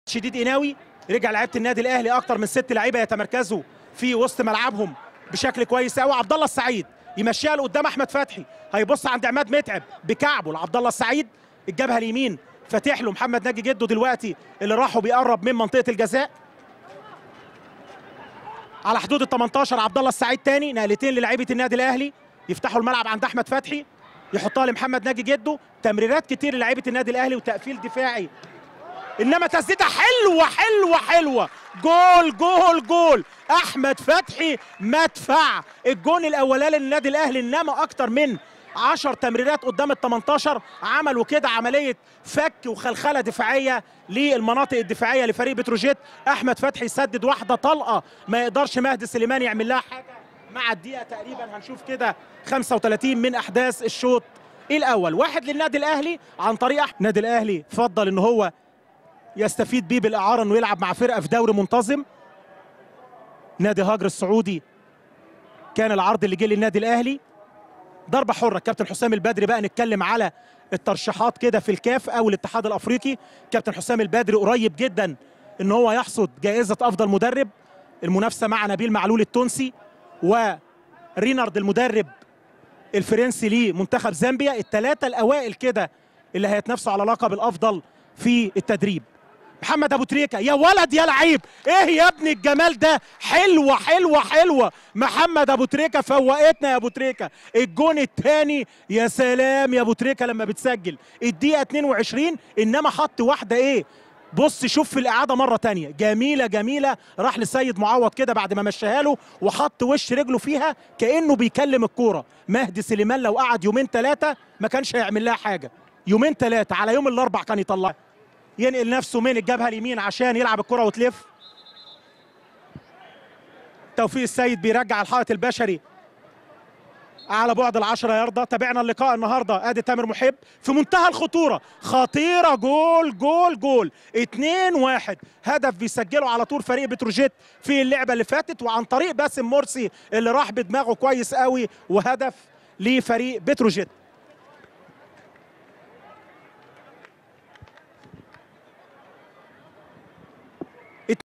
شديد قناوي. رجع لعيبه النادي الاهلي اكتر من 6 لعيبه يتمركزوا في وسط ملعبهم بشكل كويس قوي. عبد الله السعيد يمشيها لقدام احمد فتحي، هيبص عند عماد متعب بكعبه لعبد الله السعيد، الجبهه اليمين فاتح له محمد ناجي جده دلوقتي اللي راحوا بيقرب من منطقه الجزاء على حدود ال 18. عبد الله السعيد تاني نقلتين للاعيبه النادي الاهلي يفتحوا الملعب عند احمد فتحي، يحطها لمحمد ناجي جده. تمريرات كتير للاعيبه النادي الاهلي وتقفيل دفاعي، انما تسديده حلوه حلوه حلوه. جول جول جول. احمد فتحي مدفع الجون الاولاني للنادي الاهلي، انما اكتر من 10 تمريرات قدام ال 18 عملوا كده عمليه فك وخلخله دفاعيه للمناطق الدفاعيه لفريق بتروجيت. احمد فتحي يسدد واحده طلقه ما يقدرش مهدي سليمان يعمل لها حاجه مع الدقيقه تقريبا هنشوف كده 35 من احداث الشوط الاول. 1 للنادي الاهلي عن طريق النادي الاهلي فضل ان هو يستفيد بيه بالاعاره انه يلعب مع فرقه في دوري منتظم. نادي هاجر السعودي كان العرض اللي جه للنادي الاهلي ضربه حره. كابتن حسام البدري بقى نتكلم على الترشيحات كده في الكاف او الاتحاد الافريقي. كابتن حسام البدري قريب جدا ان هو يحصد جائزه افضل مدرب، المنافسه مع نبيل معلول التونسي ورينارد المدرب الفرنسي لمنتخب زامبيا. الثلاثه الاوائل كده اللي هيتنافسوا على لقب الافضل في التدريب. محمد ابو تريكه يا ولد يا لعيب، ايه يا ابني الجمال ده، حلوه حلوه حلوه. محمد ابو تريكه فوقتنا يا ابو تريكه. الجون الثاني يا سلام يا ابو تريكه لما بتسجل الدقيقه 22، انما حط واحده ايه، بص شوف في الاعاده مره ثانيه جميله جميله. راح لسيد معوض كده بعد ما مشاها له وحط وش رجله فيها كانه بيكلم الكوره. مهدي سليمان لو قعد يومين 3 ما كانش هيعمل لها حاجه، يومين 3 على يوم الاربع كان يطلعها. ينقل نفسه من الجبهه اليمين عشان يلعب الكره وتلف. توفيق السيد بيرجع الحائط البشري على بعد ال10 ياردة. تابعنا اللقاء النهارده. ادي تامر محب في منتهى الخطوره، خطيره، جول جول جول. 2-1 هدف بيسجله على طول فريق بتروجيت في اللعبه اللي فاتت، وعن طريق باسم مرسي اللي راح بدماغه كويس قوي، وهدف لفريق بتروجيت.